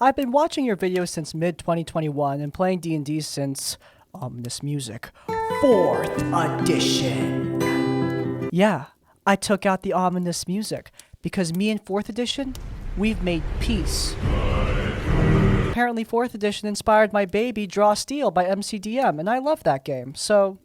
I've been watching your videos since mid-2021 and playing D&D since, this music, 4th edition. Yeah, I took out the ominous music because me and 4th edition, we've made peace. Apparently 4th edition inspired my baby Draw Steel by MCDM, and I love that game, so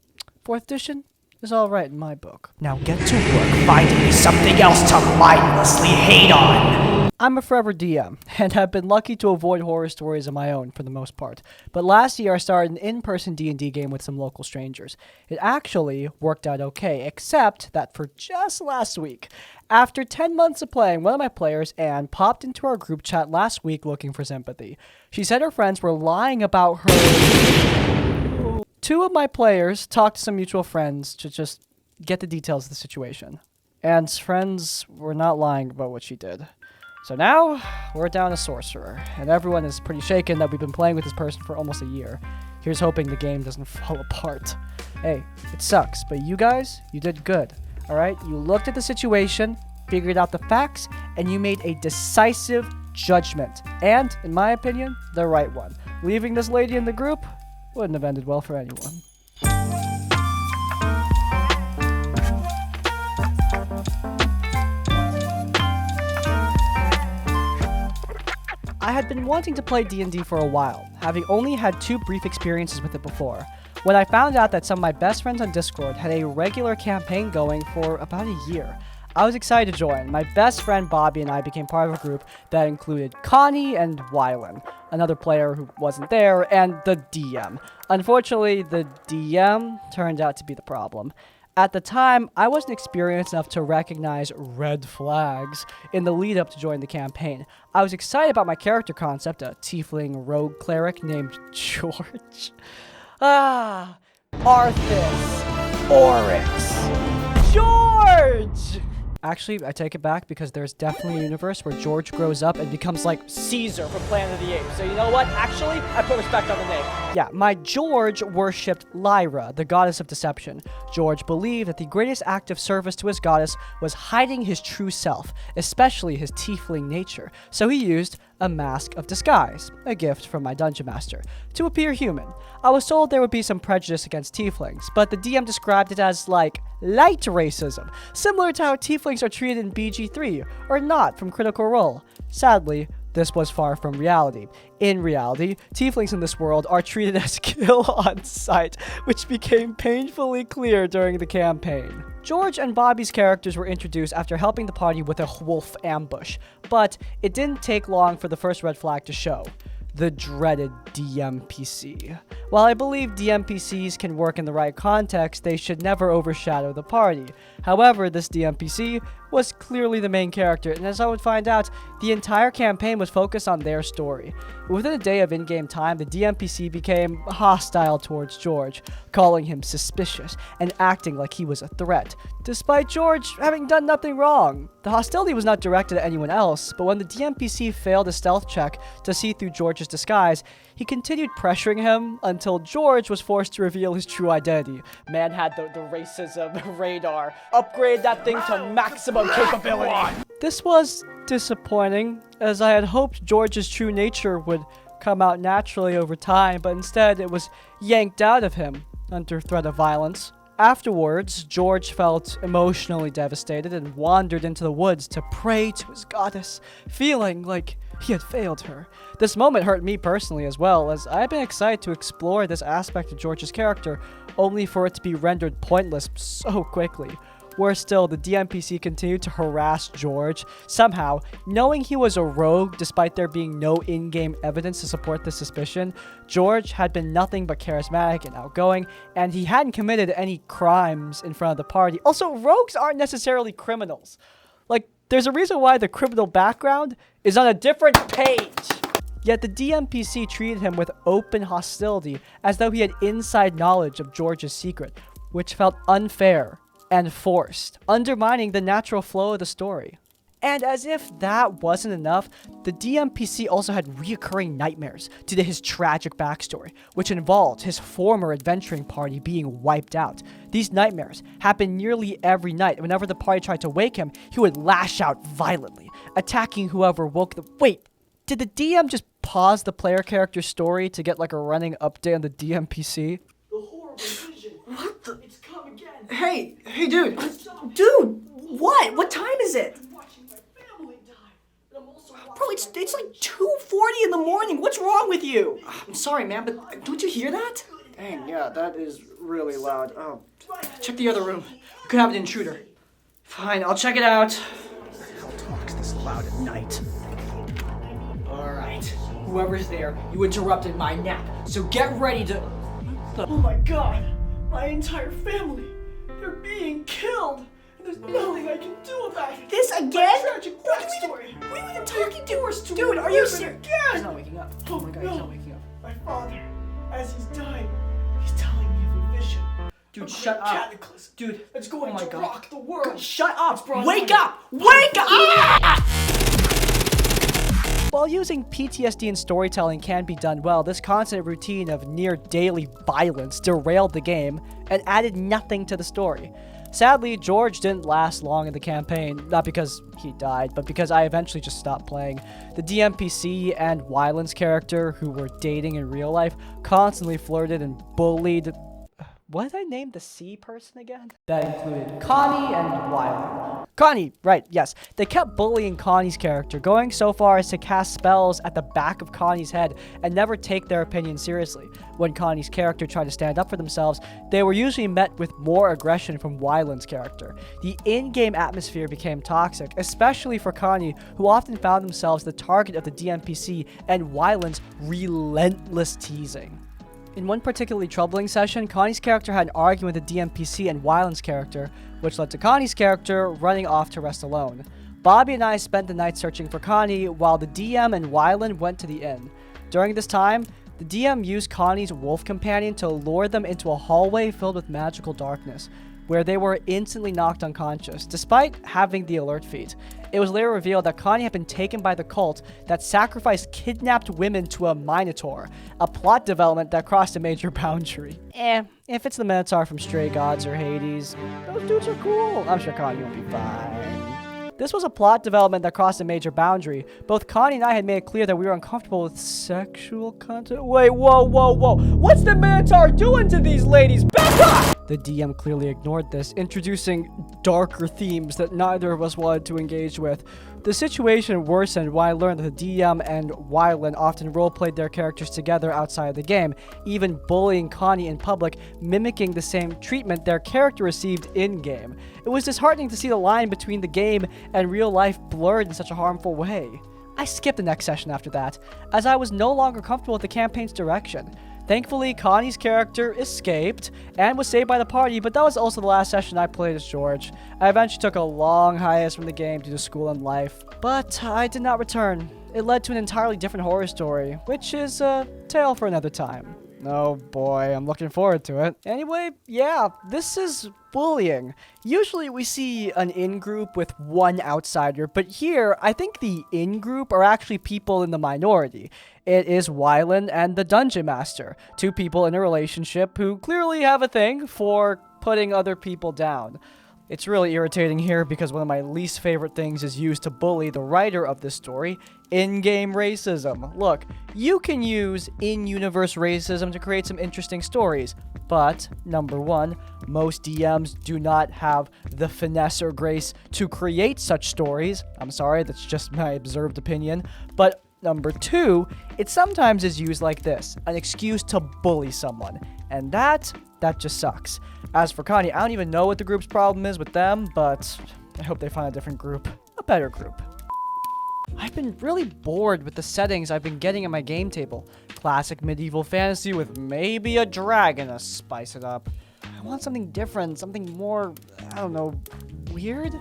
4th edition is alright in my book. Now get to work finding me something else to mindlessly hate on! I'm a forever DM, and I've been lucky to avoid horror stories of my own for the most part. But last year I started an in-person D&D game with some local strangers. It actually worked out okay, except that for just last week. After 10 months of playing, one of my players, Anne, popped into our group chat last week looking for sympathy. She said her friends were lying about her. Two of my players talked to some mutual friends to just get the details of the situation. Anne's friends were not lying about what she did. So now, we're down a sorcerer, and everyone is pretty shaken that we've been playing with this person for almost a year. Here's hoping the game doesn't fall apart. Hey, it sucks, but you guys, you did good, alright? You looked at the situation, figured out the facts, and you made a decisive judgment. And, in my opinion, the right one. Leaving this lady in the group wouldn't have ended well for anyone. I had been wanting to play D&D for a while, having only had 2 brief experiences with it before. When I found out that some of my best friends on DiscWorld had a regular campaign going for about a year, I was excited to join. My best friend Bobby and I became part of a group that included Connie and Wylan, another player who wasn't there, and the DM. Unfortunately, the DM turned out to be the problem. At the time, I wasn't experienced enough to recognize red flags in the lead up to join the campaign. I was excited about my character concept, a tiefling rogue cleric named George. Arthas. Oryx. George! Actually, I take it back because there's definitely a universe where George grows up and becomes like Caesar from Planet of the Apes. So you know what? Actually, I put respect on the name. Yeah, my George worshipped Lyra, the goddess of deception. George believed that the greatest act of service to his goddess was hiding his true self, especially his tiefling nature. So he used a mask of disguise, a gift from my dungeon master, to appear human. I was told there would be some prejudice against tieflings, but the DM described it as, like, light racism, similar to how tieflings are treated in BG3, or not from Critical Role. Sadly, this was far from reality. In reality, tieflings in this world are treated as kill on sight, which became painfully clear during the campaign. George and Bobby's characters were introduced after helping the party with a wolf ambush, but it didn't take long for the first red flag to show. The dreaded DMPC. While I believe DMPCs can work in the right context, they should never overshadow the party. However, this DMPC was clearly the main character, and as I would find out, the entire campaign was focused on their story. Within a day of in-game time, the DMPC became hostile towards George, calling him suspicious and acting like he was a threat, despite George having done nothing wrong. The hostility was not directed at anyone else, but when the DMPC failed a stealth check to see through George's disguise, he continued pressuring him until George was forced to reveal his true identity. Man had the racism radar. Upgrade that thing to maximum capability. This was disappointing, as I had hoped George's true nature would come out naturally over time, but instead it was yanked out of him under threat of violence. Afterwards, George felt emotionally devastated and wandered into the woods to pray to his goddess, feeling like he had failed her. This moment hurt me personally as well, as I had been excited to explore this aspect of George's character, only for it to be rendered pointless so quickly. Worse still, the DMPC continued to harass George. Somehow, knowing he was a rogue despite there being no in-game evidence to support this suspicion, George had been nothing but charismatic and outgoing, and he hadn't committed any crimes in front of the party. Also, rogues aren't necessarily criminals. Like, there's a reason why the criminal background is on a different page. Yet the DMPC treated him with open hostility, as though he had inside knowledge of George's secret, which felt unfair and forced, undermining the natural flow of the story. And as if that wasn't enough, the DMPC also had reoccurring nightmares due to his tragic backstory, which involved his former adventuring party being wiped out. These nightmares happened nearly every night, and whenever the party tried to wake him, he would lash out violently, attacking whoever woke them. Wait, did the DM just pause the player character's story to get like a running update on the DMPC? The horrible vision. What the? It's come again. Hey, dude. Dude, what? What time is it? I'm watching my family die. And I'm also Bro, it's like 2:40 in the morning. What's wrong with you? I'm sorry, man, but don't you hear that? Dang, yeah, that is really loud. Oh, check the other room. We could have an intruder. Fine, I'll check it out. Who talks this loud at night? Alright, whoever's there, you interrupted my nap, so get ready to... Oh my god! My entire family! They're being killed! And there's nothing I can do about it! This again? Tragic backstory! What are you even talking to? Forced to Dude, are you relive it serious? again! He's not waking up. Oh my god, he's not waking up. My father, as he's dying, he's telling me of a vision. Dude, A shut great up. Cataclysm. Dude, It's going oh my to God. rock the world. Shut up! brought Wake on- up! Wake up! While using PTSD in storytelling can be done well, this constant routine of near daily violence derailed the game and added nothing to the story. Sadly, George didn't last long in the campaign, not because he died, but because I eventually just stopped playing. The DMPC and Wyland's character, who were dating in real life, constantly flirted and bullied... What did I name the C person again? That included Connie and Wyland. Connie, right, yes. They kept bullying Connie's character, going so far as to cast spells at the back of Connie's head and never take their opinion seriously. When Connie's character tried to stand up for themselves, they were usually met with more aggression from Wyland's character. The in-game atmosphere became toxic, especially for Connie, who often found themselves the target of the DMPC and Wyland's relentless teasing. In one particularly troubling session, Connie's character had an argument with the DMPC and Wyland's character, which led to Connie's character running off to rest alone. Bobby and I spent the night searching for Connie, while the DM and Wyland went to the inn. During this time, the DM used Connie's wolf companion to lure them into a hallway filled with magical darkness, where they were instantly knocked unconscious, despite having the alert feat. It was later revealed that Connie had been taken by the cult that sacrificed kidnapped women to a Minotaur, a plot development that crossed a major boundary. If it's the Minotaur from Stray Gods or Hades, those dudes are cool. I'm sure Connie will be fine. This was a plot development that crossed a major boundary. Both Connie and I had made it clear that we were uncomfortable with sexual content. Wait, whoa. What's the Minotaur doing to these ladies? Back up! The DM clearly ignored this, introducing darker themes that neither of us wanted to engage with. The situation worsened when I learned that the DM and Wyland often roleplayed their characters together outside of the game, even bullying Connie in public, mimicking the same treatment their character received in-game. It was disheartening to see the line between the game and real life blurred in such a harmful way. I skipped the next session after that, as I was no longer comfortable with the campaign's direction. Thankfully, Connie's character escaped and was saved by the party, but that was also the last session I played as George. I eventually took a long hiatus from the game due to school and life, but I did not return. It led to an entirely different horror story, which is a tale for another time. Oh boy, I'm looking forward to it. Anyway, yeah, this is bullying. Usually we see an in-group with one outsider, but here, I think the in-group are actually people in the minority. It is Wyland and the Dungeon Master, two people in a relationship who clearly have a thing for putting other people down. It's really irritating here because one of my least favorite things is used to bully the writer of this story, in-game racism. Look, you can use in-universe racism to create some interesting stories, but, number one, most DMs do not have the finesse or grace to create such stories. I'm sorry, that's just my observed opinion. But number two, it sometimes is used like this, an excuse to bully someone, and that just sucks. As for Connie, I don't even know what the group's problem is with them, but I hope they find a different group, a better group. I've been really bored with the settings I've been getting in my game table. Classic medieval fantasy with maybe a dragon to spice it up. I want something different, something more, I don't know, weird?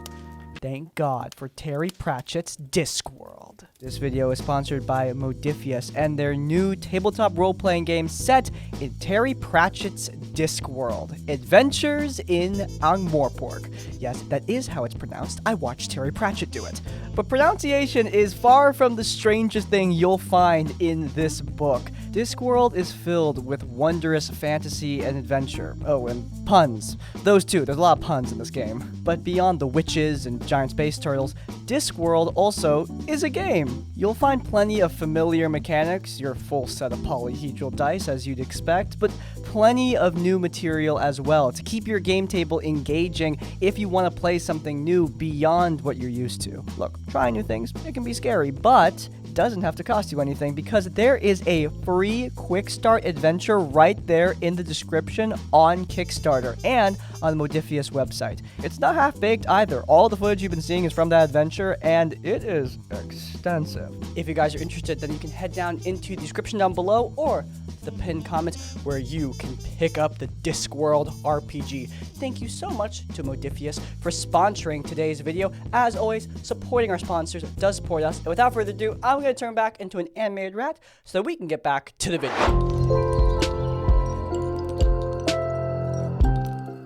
Thank God for Terry Pratchett's DiscWorld. This video is sponsored by Modifius and their new tabletop role-playing game set in Terry Pratchett's DiscWorld, Adventures in Angmorpork. Yes, that is how it's pronounced. I watched Terry Pratchett do it. But pronunciation is far from the strangest thing you'll find in this book. DiscWorld is filled with wondrous fantasy and adventure. Oh, and puns. Those too, there's a lot of puns in this game. But beyond the witches and giant space turtles, DiscWorld also is a game. You'll find plenty of familiar mechanics, your full set of polyhedral dice as you'd expect, but plenty of new material as well to keep your game table engaging if you want to play something new beyond what you're used to. Look, trying new things, it can be scary, but it doesn't have to cost you anything because there is a free quick start adventure right there in the description on Kickstarter and on the Modifius website. It's not half-baked either. All the footage you've been seeing is from that adventure, and it is extensive. If you guys are interested, then you can head down into the description down below or the pinned comments where you can pick up the DiscWorld RPG. Thank you so much to Modifius for sponsoring today's video. As always, supporting our sponsors does support us. And without further ado, I'm going to turn back into an animated rat so that we can get back to the video.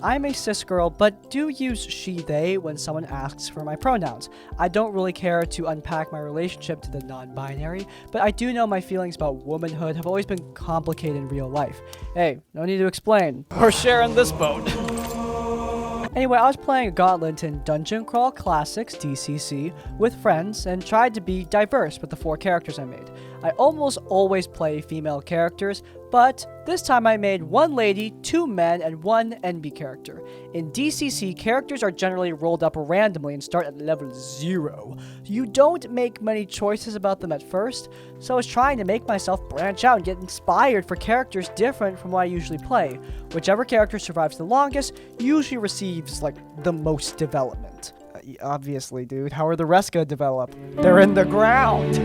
I'm a cis girl, but do use she, they when someone asks for my pronouns. I don't really care to unpack my relationship to the non-binary, but I do know my feelings about womanhood have always been complicated in real life. Hey, no need to explain. We're sharing this boat. Anyway, I was playing a gauntlet in Dungeon Crawl Classics DCC with friends and tried to be diverse with the 4 characters I made. I almost always play female characters, but this time I made 1 lady, 2 men, and 1 NB character. In DCC, characters are generally rolled up randomly and start at level 0. You don't make many choices about them at first, so I was trying to make myself branch out and get inspired for characters different from what I usually play. Whichever character survives the longest usually receives, like, the most development. Obviously, dude, how are the rest gonna develop? They're in the ground!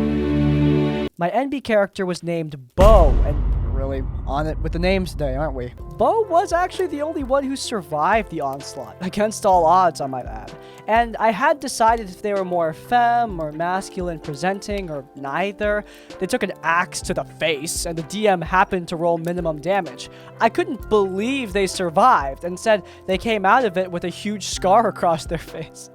My NB character was named Bo, and really on it with the names today, aren't we? Bo was actually the only one who survived the onslaught, against all odds, I might add. And I had decided if they were more femme or masculine presenting or neither. They took an axe to the face, and the DM happened to roll minimum damage. I couldn't believe they survived, and said they came out of it with a huge scar across their face.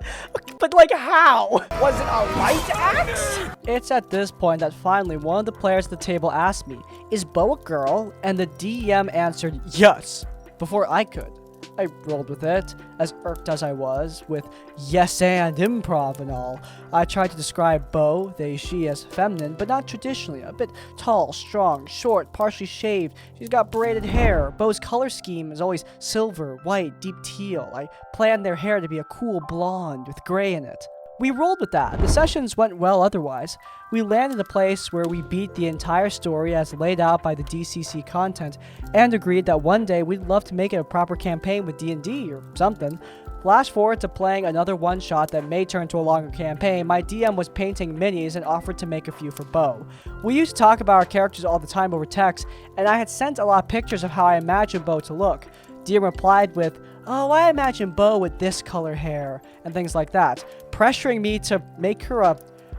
But like how? Was it a light axe? It's at this point that finally one of the players at the table asked me, "Is Bo a girl?" And the DM answered yes, before I could. I rolled with it, as irked as I was, with yes and improv and all. I tried to describe Bo, they, she, as feminine, but not traditionally. A bit tall, strong, short, partially shaved. She's got braided hair. Bo's color scheme is always silver, white, deep teal. I planned their hair to be a cool blonde with gray in it. We rolled with that. The sessions went well otherwise. We landed in a place where we beat the entire story as laid out by the DCC content and agreed that one day we'd love to make it a proper campaign with D&D or something. Flash forward to playing another one-shot that may turn to a longer campaign, my DM was painting minis and offered to make a few for Bo. We used to talk about our characters all the time over text, and I had sent a lot of pictures of how I imagined Bo to look. DM replied with, "Oh, I imagine Bo with this color hair," and things like that, pressuring me to make her a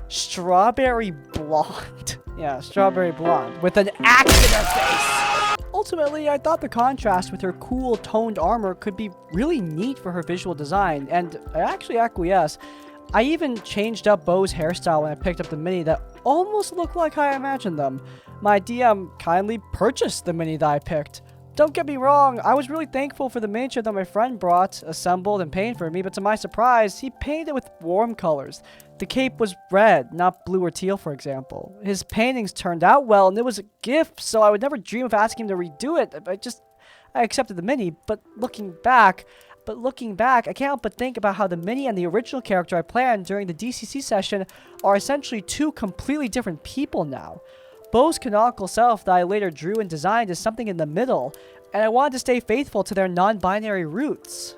strawberry blonde. Yeah, strawberry blonde, with an axe in her face! Ultimately, I thought the contrast with her cool toned armor could be really neat for her visual design, and I actually acquiesced. I even changed up Bo's hairstyle when I picked up the mini that almost looked like how I imagined them. My DM kindly purchased the mini that I picked. Don't get me wrong, I was really thankful for the miniature that my friend brought, assembled, and painted for me, but to my surprise, he painted it with warm colors. The cape was red, not blue or teal, for example. His paintings turned out well, and it was a gift, so I would never dream of asking him to redo it. I accepted the mini, but looking back, I can't help but think about how the mini and the original character I planned during the DCC session are essentially 2 completely different people now. Bo's canonical self that I later drew and designed is something in the middle, and I wanted to stay faithful to their non-binary roots.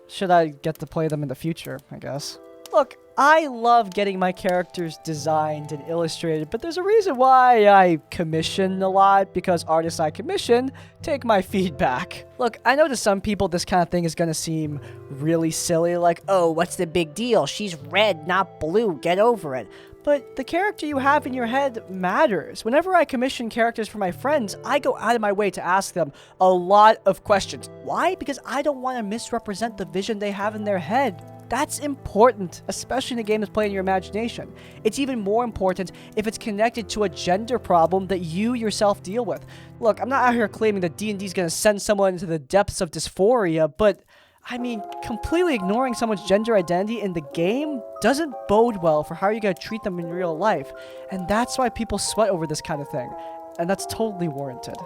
Should I get to play them in the future, I guess. Look, I love getting my characters designed and illustrated, but there's a reason why I commission a lot, because artists I commission take my feedback. Look, I know to some people this kind of thing is gonna seem really silly, like, oh, what's the big deal? She's red, not blue, get over it. But the character you have in your head matters. Whenever I commission characters for my friends, I go out of my way to ask them a lot of questions. Why? Because I don't want to misrepresent the vision they have in their head. That's important, especially in a game that's playing your imagination. It's even more important if it's connected to a gender problem that you yourself deal with. Look, I'm not out here claiming that D&D is going to send someone into the depths of dysphoria, but I mean, completely ignoring someone's gender identity in the game doesn't bode well for how you're going to treat them in real life. And that's why people sweat over this kind of thing. And that's totally warranted.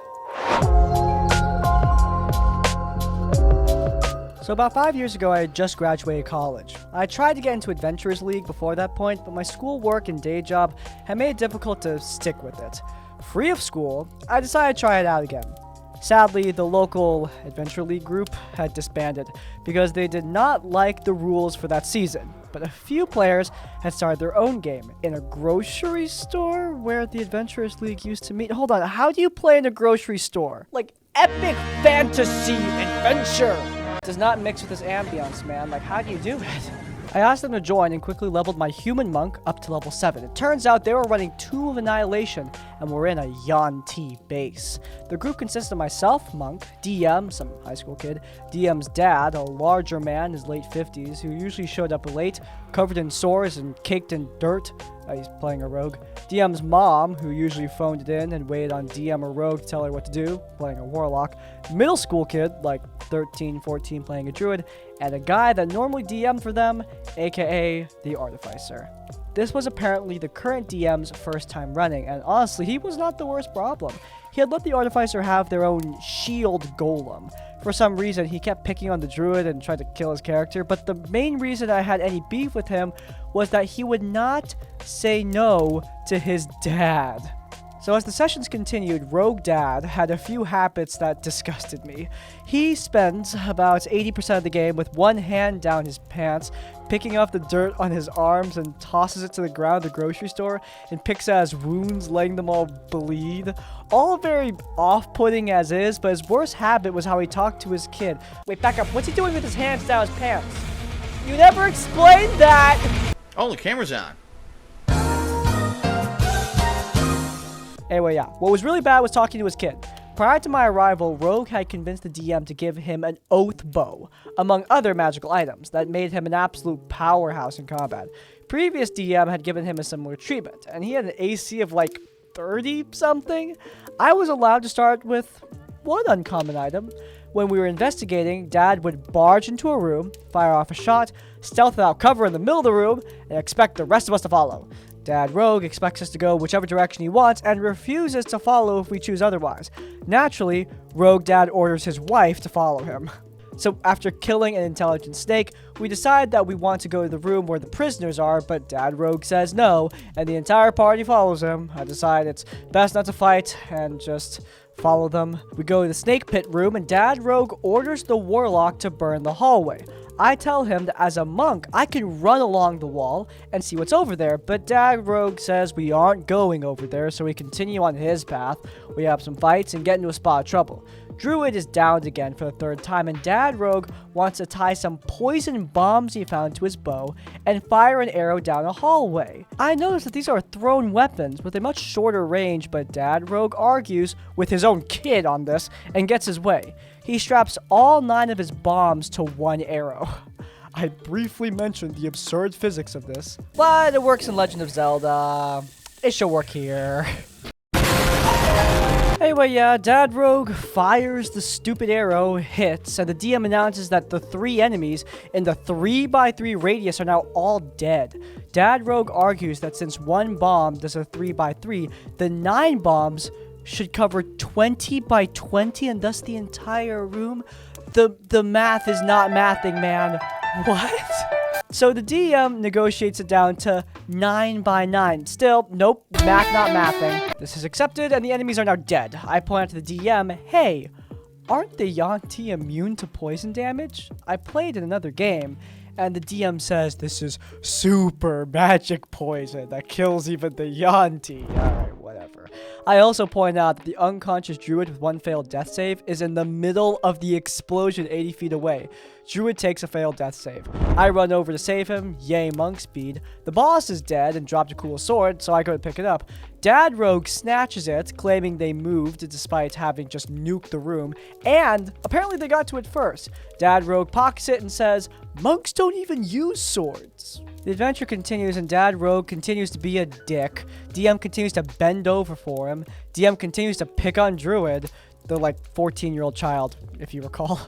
So about 5 years ago, I had just graduated college. I tried to get into Adventurers League before that point, but my schoolwork and day job had made it difficult to stick with it. Free of school, I decided to try it out again. Sadly, the local Adventure League group had disbanded because they did not like the rules for that season. But a few players had started their own game in a grocery store where the Adventurers League used to meet. Hold on, how do you play in a grocery store? Like epic fantasy adventure! Does not mix with this ambience, man. Like, how do you do it? I asked them to join and quickly leveled my human monk up to level 7. It turns out they were running 2 of Annihilation and were in a Yuan-Ti base. The group consisted of myself, monk, DM, some high school kid, DM's dad, a larger man in his late 50s, who usually showed up late, covered in sores and caked in dirt. He's playing a rogue. DM's mom, who usually phoned it in and waited on DM or rogue to tell her what to do, playing a warlock. Middle school kid, like 13, 14, playing a druid. And a guy that normally DM'd for them, aka the Artificer. This was apparently the current DM's first time running, and honestly, he was not the worst problem. He had let the Artificer have their own shield golem. For some reason, he kept picking on the druid and tried to kill his character, but the main reason I had any beef with him was that he would not say no to his dad. So as the sessions continued, Rogue Dad had a few habits that disgusted me. He spends about 80% of the game with one hand down his pants, picking up the dirt on his arms and tosses it to the ground at the grocery store, and picks at his wounds, letting them all bleed. All very off-putting as is, but his worst habit was how he talked to his kid. Wait, back up. What's he doing with his hands down his pants? You never explained that! Oh, the camera's on. Anyway, yeah. What was really bad was talking to his kid. Prior to my arrival, Rogue had convinced the DM to give him an oath bow, among other magical items, that made him an absolute powerhouse in combat. Previous DM had given him a similar treatment, and he had an AC of like 30-something. I was allowed to start with one uncommon item. When we were investigating, Dad would barge into a room, fire off a shot, stealth without cover in the middle of the room, and expect the rest of us to follow. Dad Rogue expects us to go whichever direction he wants and refuses to follow if we choose otherwise. Naturally, Rogue Dad orders his wife to follow him. So after killing an intelligent snake, we decide that we want to go to the room where the prisoners are, but Dad Rogue says no, and the entire party follows him. I decide it's best not to fight and just follow them. We go to the snake pit room, and Dad Rogue orders the warlock to burn the hallway. I tell him that as a monk, I can run along the wall and see what's over there, but Dad Rogue says we aren't going over there, so we continue on his path. We have some fights and get into a spot of trouble. Druid is downed again for the 3rd time, and Dad Rogue wants to tie some poison bombs he found to his bow and fire an arrow down a hallway. I notice that these are thrown weapons with a much shorter range, but Dad Rogue argues with his own kid on this and gets his way. He straps all 9 of his bombs to one arrow. I briefly mentioned the absurd physics of this, but it works in Legend of Zelda. It should work here. Anyway, yeah, Dad Rogue fires the stupid arrow, hits, and the DM announces that the 3 enemies in the 3x3 radius are now all dead. Dad Rogue argues that since 1 bomb does a 3x3, the 9 bombs should cover 20x20 and thus the entire room. The math is not mathing, man. What? So the DM negotiates it down to 9x9. Still, nope, math not mathing. This is accepted, and the enemies are now dead. I point out to the DM, hey, aren't the Yuan-Ti immune to poison damage? I played in another game, and the DM says this is super magic poison that kills even the Yuan-Ti. Alright, whatever. I also point out that the unconscious druid with 1 failed death save is in the middle of the explosion 80 feet away. Druid takes a failed death save. I run over to save him, yay monk speed. The boss is dead and dropped a cool sword, so I go to pick it up. Dad Rogue snatches it, claiming they moved despite having just nuked the room, and apparently they got to it first. Dad Rogue pockets it and says, monks don't even use swords. The adventure continues and Dad Rogue continues to be a dick. DM continues to bend over for him. DM continues to pick on Druid, the 14-year-old child, if you recall.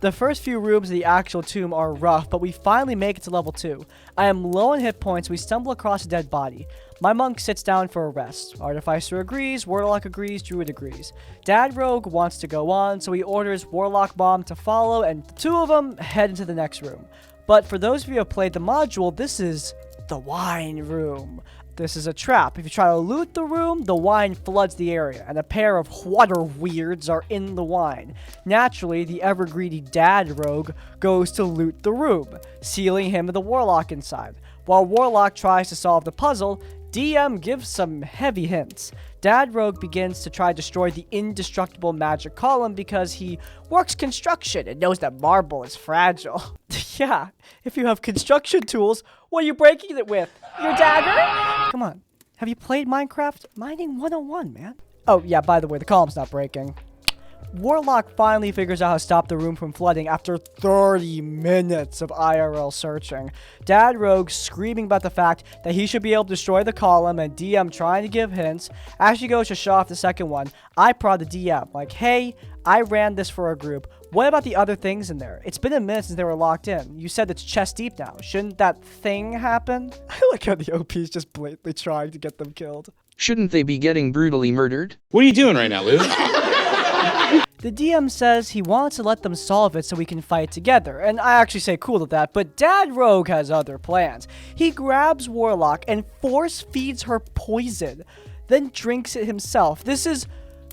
The first few rooms of the actual tomb are rough, but we finally make it to level 2. I am low on hit points, we stumble across a dead body. My monk sits down for a rest. Artificer agrees, Warlock agrees, Druid agrees. Dad Rogue wants to go on, so he orders Warlock Bomb to follow, and the two of them head into the next room. But for those of you who have played the module, this is the wine room. This is a trap. If you try to loot the room, the wine floods the area, and a pair of water weirds are in the wine. Naturally, the ever-greedy Dad Rogue goes to loot the room, sealing him and the Warlock inside. While Warlock tries to solve the puzzle, DM gives some heavy hints. Dad Rogue begins to try to destroy the indestructible magic column because he works construction and knows that marble is fragile. Yeah, if you have construction tools, what are you breaking it with? Your dagger? Come on, have you played Minecraft? Mining 101, man. Oh, yeah, by the way, the column's not breaking. Warlock finally figures out how to stop the room from flooding after 30 minutes of IRL searching. Dad Rogue screaming about the fact that he should be able to destroy the column and DM trying to give hints. As she goes to show off the second one, I prod the DM, like, hey, I ran this for a group. What about the other things in there? It's been a minute since they were locked in. You said it's chest deep now. Shouldn't that thing happen? I like how the OP is just blatantly trying to get them killed. Shouldn't they be getting brutally murdered? What are you doing right now, Lou? The DM says he wants to let them solve it so we can fight together, and I actually say cool to that, but Dad Rogue has other plans. He grabs Warlock and force feeds her poison, then drinks it himself. This is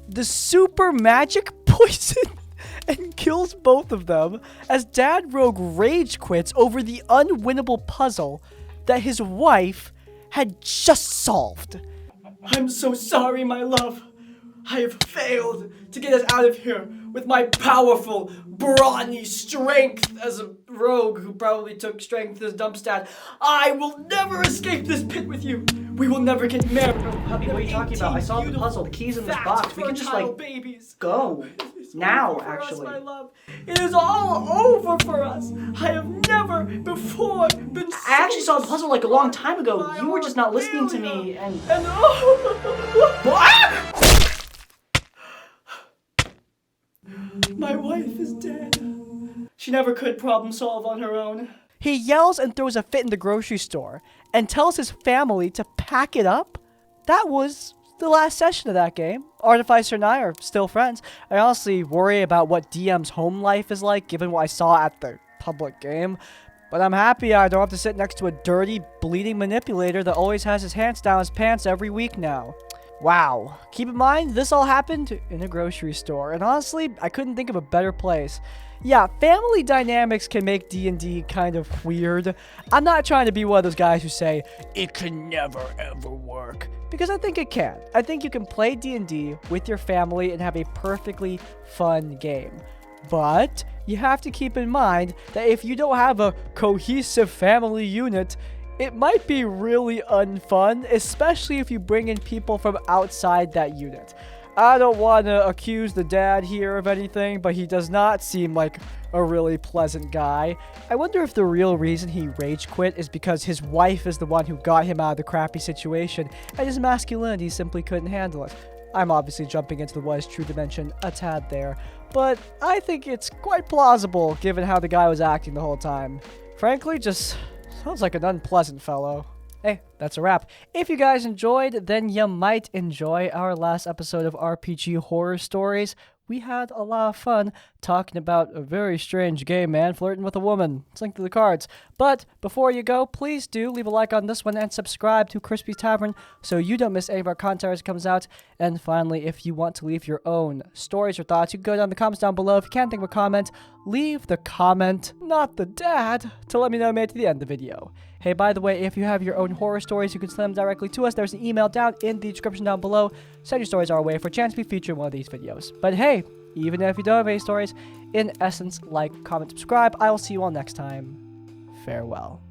the super magic poison and kills both of them as Dad Rogue rage quits over the unwinnable puzzle that his wife had just solved. I'm so sorry, my love. I have failed to get us out of here with my powerful, brawny strength as a rogue who probably took strength as dump stat. I will never escape this pit with you. We will never get married. Puppy, what are you talking about? I solved the puzzle. The key's in this Fat, box. We can just, fertile babies. go. It's Now, over for us, actually. my love. It is all over for us. I have never before been so I actually saw the puzzle a long time ago. by You were just not listening to failure. me, and... And oh, my wife is dead. She never could problem solve on her own. He yells and throws a fit in the grocery store and tells his family to pack it up. That was the last session of that game. Artificer and I are still friends. I honestly worry about what DM's home life is like given what I saw at the public game. But I'm happy I don't have to sit next to a dirty, bleeding manipulator that always has his hands down his pants every week now. Wow. Keep in mind, this all happened in a grocery store, and honestly, I couldn't think of a better place. Yeah, family dynamics can make D&D kind of weird. I'm not trying to be one of those guys who say, it can never ever work, because I think it can. I think you can play D&D with your family and have a perfectly fun game. But you have to keep in mind that if you don't have a cohesive family unit, it might be really unfun, especially if you bring in people from outside that unit. I don't want to accuse the dad here of anything, but he does not seem like a really pleasant guy. I wonder if the real reason he rage quit is because his wife is the one who got him out of the crappy situation, and his masculinity simply couldn't handle it. I'm obviously jumping into the what is true dimension a tad there, but I think it's quite plausible given how the guy was acting the whole time. Frankly, just sounds like an unpleasant fellow. Hey, that's a wrap. If you guys enjoyed, then you might enjoy our last episode of RPG Horror Stories. We had a lot of fun talking about a very strange gay man flirting with a woman. It's linked to the cards. But before you go, please do leave a like on this one and subscribe to Crispy Tavern so you don't miss any of our content as it comes out. And finally, if you want to leave your own stories or thoughts, you can go down in the comments down below. If you can't think of a comment, leave the comment, not the dad, to let me know I made it to the end of the video. Hey, by the way, if you have your own horror story stories, you can send them directly to us. There's an email down in the description down below. Send your stories our way for a chance to be featured in one of these videos. But hey, even if you don't have any stories, in essence, like, comment, subscribe. I will see you all next time. Farewell.